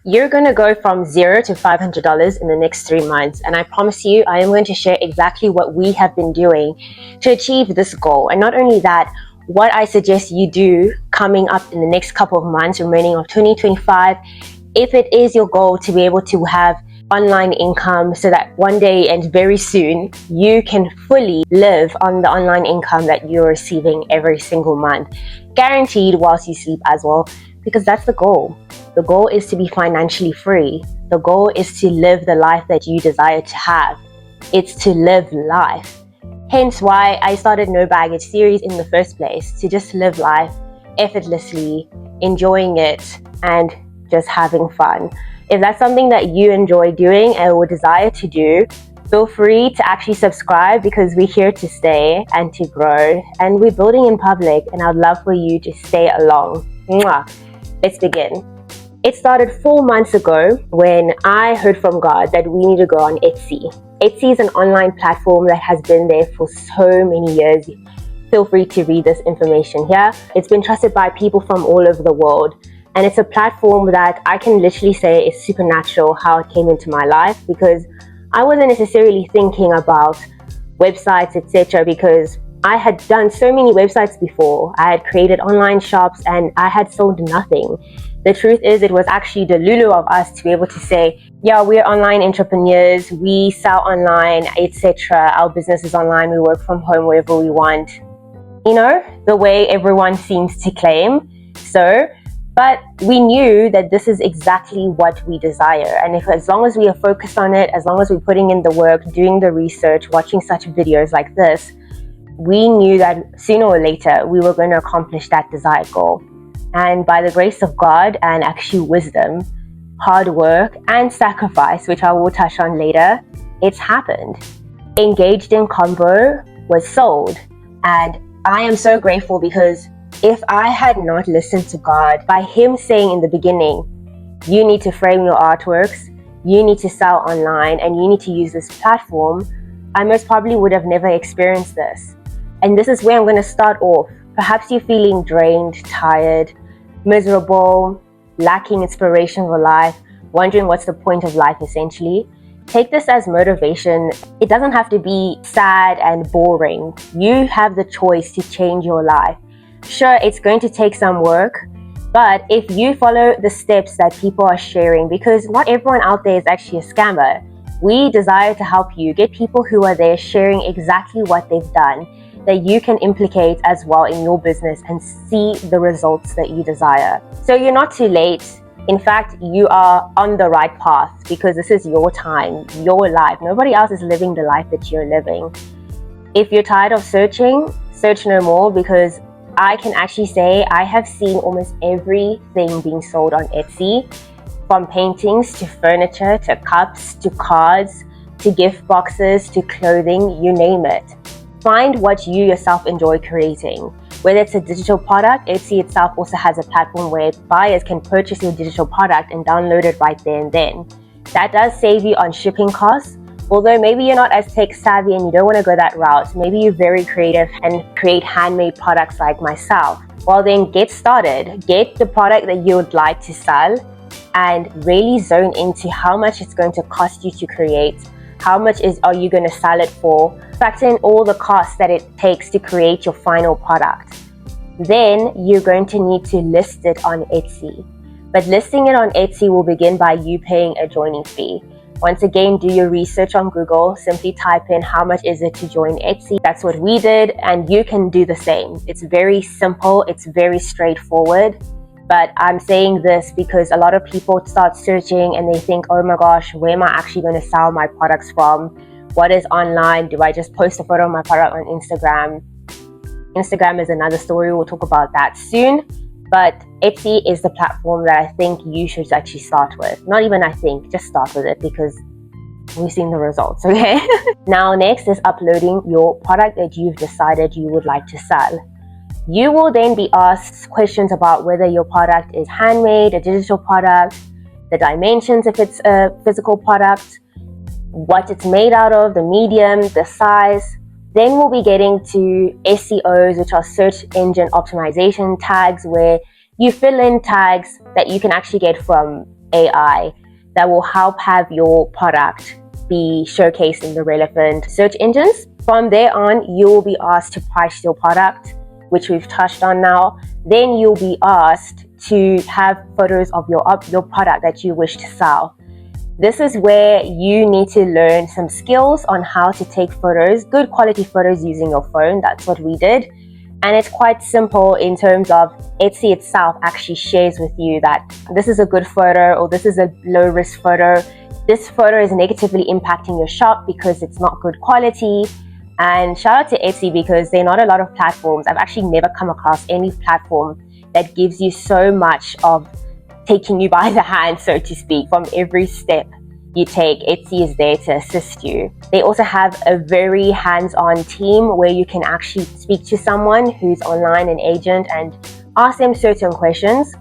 You're going to go from $0 to $500 in the next 3 months. And I promise you, I am going to share exactly what we have been doing to achieve this goal. And not only that, what I suggest you do coming up in the next couple of months remaining of 2025, if it is your goal to be able to have online income so that one day and very soon you can fully live on the online income that you're receiving every single month, guaranteed whilst you sleep as well, because that's the goal. The goal is to be financially free. The goal is to live the life that you desire to have. It's to live life. Hence why I started No Baggage series in the first place, to just live life effortlessly, enjoying it and just having fun. If that's something that you enjoy doing and would desire to do, feel free to actually subscribe, because we're here to stay and to grow, and we're building in public, and I'd love for you to stay along. Mwah. Let's begin. It started 4 months ago when I heard from God that we need to go on Etsy. Etsy is an online platform that has been there for so many years. Feel free to read this information here. It's been trusted by people from all over the world. And it's a platform that I can literally say is supernatural how it came into my life, because I wasn't necessarily thinking about websites, etc., because I had done so many websites before. I had created online shops and I had sold nothing. The truth is, it was actually the lulu of us to be able to say, yeah, we're online entrepreneurs, we sell online, etc. Our business is online, we work from home wherever we want. You know, the way everyone seems to claim. But we knew that this is exactly what we desire. And as long as we are focused on it, as long as we're putting in the work, doing the research, watching such videos like this, we knew that sooner or later we were going to accomplish that desired goal. And by the grace of God and actually wisdom, hard work and sacrifice, which I will touch on later, it's happened. Engaged in Combo was sold. And I am so grateful, because if I had not listened to God, by Him saying in the beginning, you need to frame your artworks, you need to sell online, and you need to use this platform, I most probably would have never experienced this. And this is where I'm going to start off. Perhaps you're feeling drained, tired, miserable, lacking inspiration for life, wondering what's the point of life essentially. Take this as motivation. It doesn't have to be sad and boring. You have the choice to change your life. Sure, it's going to take some work, but if you follow the steps that people are sharing, because not everyone out there is actually a scammer, we desire to help you get people who are there sharing exactly what they've done, that you can implicate as well in your business and see the results that you desire. So you're not too late. In fact, you are on the right path, because this is your time, your life. Nobody else is living the life that you're living. If you're tired of searching, search no more, because I can actually say I have seen almost everything being sold on Etsy, from paintings to furniture to cups to cards to gift boxes to clothing, you name it. Find what you yourself enjoy creating. Whether it's a digital product, Etsy itself also has a platform where buyers can purchase your digital product and download it right there and then. That does save you on shipping costs. Although maybe you're not as tech savvy and you don't want to go that route, maybe you're very creative and create handmade products like myself. Well then, get started. Get the product that you would like to sell and really zone into how much it's going to cost you to create, how much are you going to sell it for, factor in all the costs that it takes to create your final product. Then you're going to need to list it on Etsy. But listing it on Etsy will begin by you paying a joining fee. Once again, do your research on Google. Simply type in how much is it to join Etsy. That's what we did, and you can do the same. It's very simple. It's very straightforward. But I'm saying this because a lot of people start searching and they think, oh my gosh, where am I actually going to sell my products from? What is online? Do I just post a photo of my product on Instagram? Instagram is another story. We'll talk about that soon. But Etsy is the platform that I think you should actually start with. Not even I think, just start with it, because we've seen the results, okay? Now, next is uploading your product that you've decided you would like to sell. You will then be asked questions about whether your product is handmade, a digital product, the dimensions if it's a physical product, what it's made out of, the medium, the size. Then we'll be getting to SEOs, which are search engine optimization tags, where you fill in tags that you can actually get from AI that will help have your product be showcased in the relevant search engines. From there on, you will be asked to price your product, which we've touched on now. Then you'll be asked to have photos of your product that you wish to sell. This is where you need to learn some skills on how to take photos, good quality photos using your phone. That's what we did. And it's quite simple in terms of Etsy itself actually shares with you that this is a good photo or this is a low risk photo. This photo is negatively impacting your shop because it's not good quality. And shout out to Etsy because there are not a lot of platforms. I've actually never come across any platform that gives you so much of taking you by the hand, so to speak, from every step you take. Etsy is there to assist you. They also have a very hands-on team where you can actually speak to someone who's online, an agent, and ask them certain questions.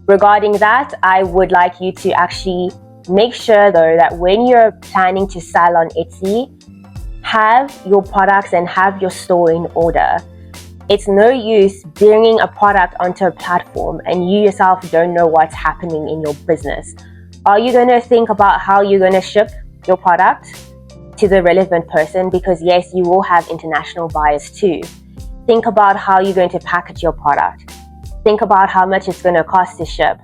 Regarding that, I would like you to actually make sure though that when you're planning to sell on Etsy, have your products and have your store in order. It's no use bringing a product onto a platform and you yourself don't know what's happening in your business. Are you going to think about how you're going to ship your product to the relevant person? Because yes, you will have international buyers too. Think about how you're going to package your product. Think about how much it's going to cost to ship.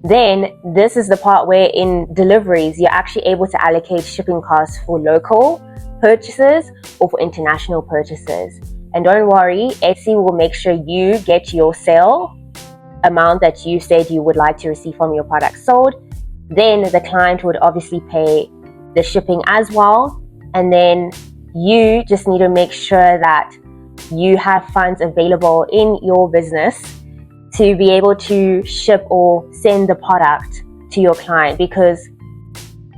Then this is the part where in deliveries, you're actually able to allocate shipping costs for local purchases or for international purchases. And don't worry, Etsy will make sure you get your sale amount that you said you would like to receive from your product sold. Then the client would obviously pay the shipping as well. And then you just need to make sure that you have funds available in your business to be able to ship or send the product to your client, because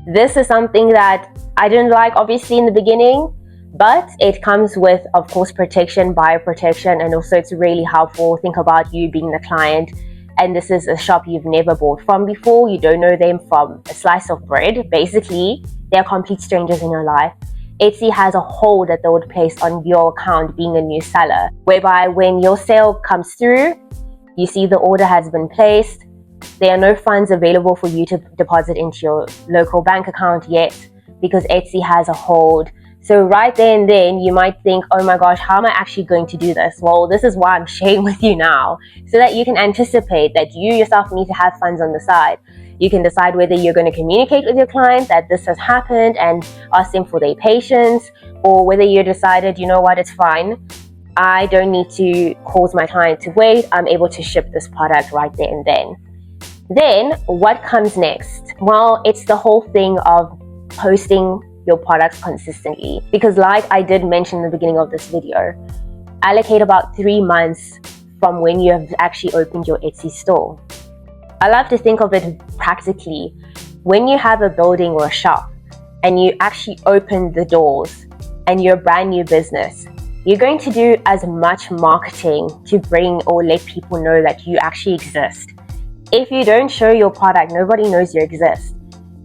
this is something that I didn't like obviously in the beginning, but it comes with, of course, protection, buyer protection, and also it's really helpful. Think about you being the client, and this is a shop you've never bought from before. You don't know them from a slice of bread. Basically, they're complete strangers in your life. Etsy has a hold that they would place on your account being a new seller, whereby when your sale comes through, you see the order has been placed. There are no funds available for you to deposit into your local bank account yet because Etsy has a hold. So right there and then you might think, oh my gosh, how am I actually going to do this? Well, this is why I'm sharing with you now, so that you can anticipate that you yourself need to have funds on the side. You can decide whether you're going to communicate with your client that this has happened and ask them for their patience, or whether you decided, you know what, it's fine. I don't need to cause my client to wait. I'm able to ship this product right there and then. Then what comes next? Well, it's the whole thing of posting your products consistently, because like I did mention in the beginning of this video, allocate about 3 months from when you have actually opened your Etsy store. I love to think of it practically. When you have a building or a shop and you actually open the doors and you're a brand new business, you're going to do as much marketing to bring or let people know that you actually exist. If you don't show your product, nobody knows you exist.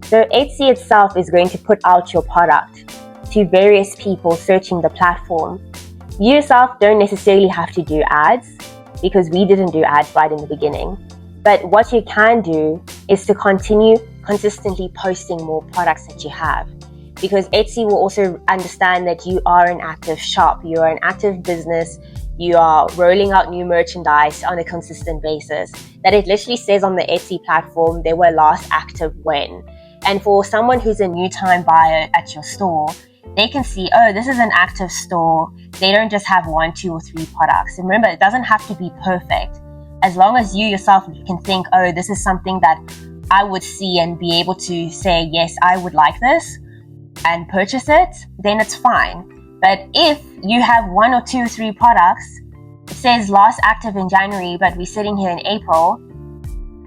So Etsy itself is going to put out your product to various people searching the platform. You yourself don't necessarily have to do ads, because we didn't do ads right in the beginning. But what you can do is to continue consistently posting more products that you have, because Etsy will also understand that you are an active shop, you are an active business, you are rolling out new merchandise on a consistent basis, that it literally says on the Etsy platform they were last active when. And for someone who's a new time buyer at your store, they can see, oh, this is an active store. They don't just have 1, 2, or 3 products. And remember, it doesn't have to be perfect. As long as you yourself can think, oh, this is something that I would see and be able to say, yes, I would like this and purchase it, then it's fine. But if you have 1 or 2 or 3 products, it says last active in January, but we're sitting here in April,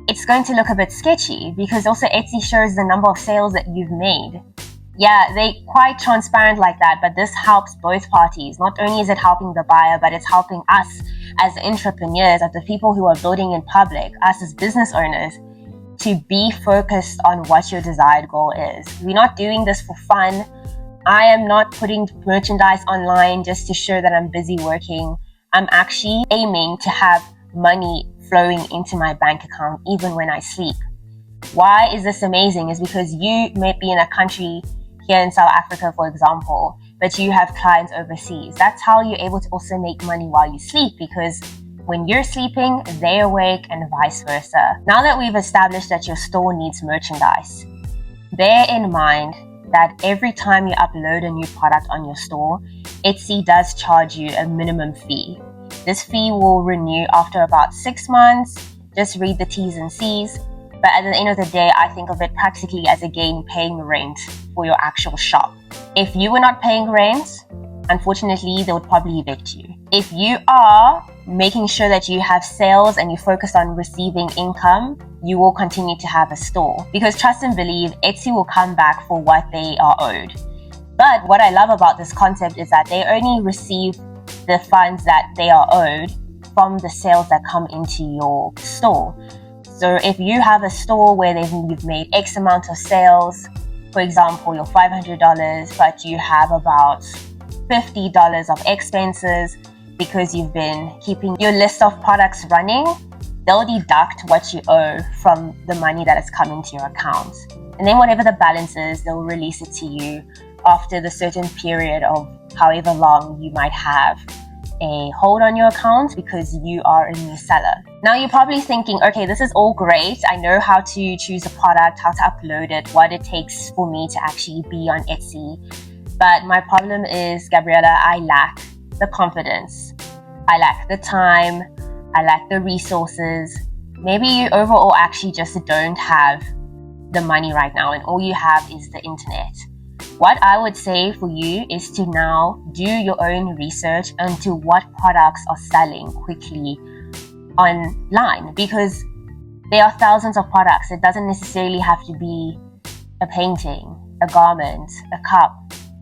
it's going to look a bit sketchy, because also Etsy shows the number of sales that you've made. Yeah, they're quite transparent like that, but this helps both parties. Not only is it helping the buyer, but it's helping us as entrepreneurs, as the people who are building in public, us as business owners, to be focused on what your desired goal is. We're not doing this for fun. I am not putting merchandise online just to show that I'm busy working. I'm actually aiming to have money flowing into my bank account even when I sleep. Why is this amazing? Is because you may be in a country here in South Africa, for example, but you have clients overseas. That's how you're able to also make money while you sleep, because when you're sleeping, they're awake, and vice versa. Now that we've established that your store needs merchandise, bear in mind that every time you upload a new product on your store, Etsy does charge you a minimum fee. This fee will renew after about 6 months. Just read the T's and C's. But at the end of the day, I think of it practically as, again, paying rent for your actual shop. If you were not paying rent, unfortunately, they would probably evict you. If you are making sure that you have sales and you focus on receiving income, you will continue to have a store. Because trust and believe, Etsy will come back for what they are owed. But what I love about this concept is that they only receive the funds that they are owed from the sales that come into your store. So if you have a store where you've made X amount of sales, for example, your $500, but you have about $50 of expenses because you've been keeping your list of products running, they'll deduct what you owe from the money that has come into your account. And then whatever the balance is, they'll release it to you after the certain period of however long you might have a hold on your account because you are a new seller. Now you're probably thinking, okay, this is all great. I know how to choose a product, how to upload it, what it takes for me to actually be on Etsy. But my problem is, Gabriella, I lack the confidence. I lack the time. I lack the resources. Maybe you overall actually just don't have the money right now and all you have is the internet. What I would say for you is to now do your own research into what products are selling quickly online, because there are thousands of products. It doesn't necessarily have to be a painting, a garment, a cup.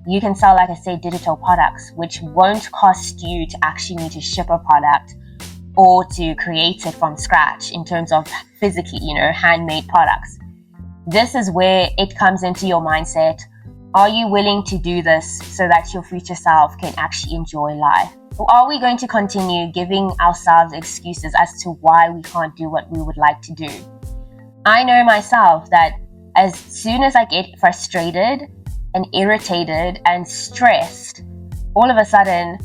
You can sell, like I say, digital products, which won't cost you to actually need to ship a product or to create it from scratch in terms of physically, handmade products. This is where it comes into your mindset. Are you willing to do this so that your future self can actually enjoy life? Or are we going to continue giving ourselves excuses as to why we can't do what we would like to do? I know myself that as soon as I get frustrated and irritated and stressed, all of a sudden,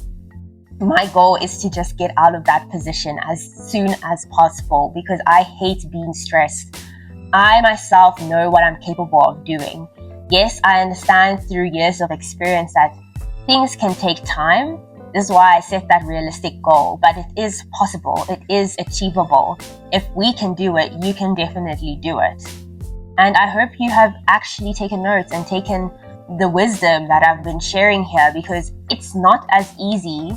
my goal is to just get out of that position as soon as possible because I hate being stressed. I myself know what I'm capable of doing. Yes, I understand through years of experience that things can take time. This is why I set that realistic goal, but it is possible. It is achievable. If we can do it, you can definitely do it. And I hope you have actually taken notes and taken the wisdom that I've been sharing here, because it's not as easy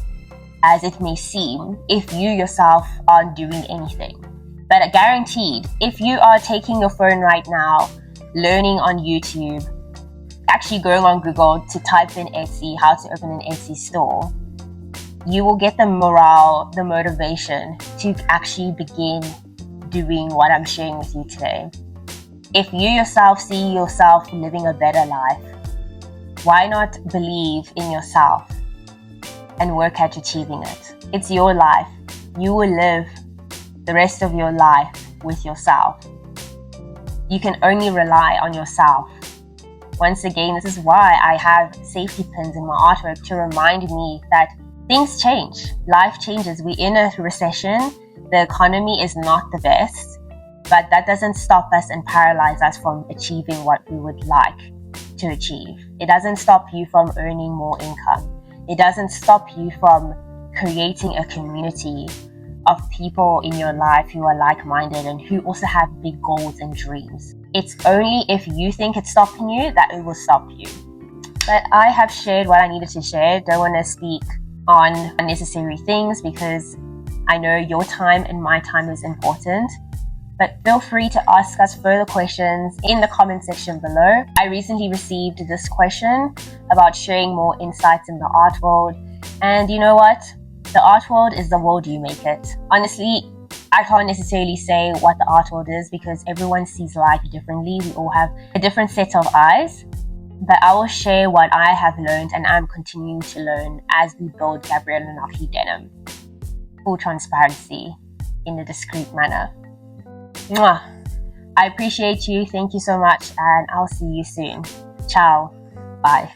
as it may seem if you yourself aren't doing anything. But guaranteed, if you are taking your phone right now, learning on YouTube, actually going on Google to type in Etsy, how to open an Etsy store, you will get the morale, the motivation to actually begin doing what I'm sharing with you today. If you yourself see yourself living a better life, why not believe in yourself and work at achieving it? It's your life. You will live the rest of your life with yourself. You can only rely on yourself. Once again, this is why I have safety pins in my artwork to remind me that things change. Life changes. We're in a recession. The economy is not the best, but that doesn't stop us and paralyze us from achieving what we would like to achieve. It doesn't stop you from earning more income. It doesn't stop you from creating a community of people in your life who are like-minded and who also have big goals and dreams. It's only if you think it's stopping you that it will stop you. But I have shared what I needed to share. Don't want to speak on unnecessary things because I know your time and my time is important. But feel free to ask us further questions in the comment section below. I recently received this question about sharing more insights in the art world. And you know what? The art world is the world you make it. Honestly, I can't necessarily say what the art world is because everyone sees life differently. We all have a different set of eyes. But I will share what I have learned and I'm continuing to learn as we build Gabriella Noki Denim. Full transparency in a discreet manner. Mwah. I appreciate you. Thank you so much, and I'll see you soon. Ciao. Bye.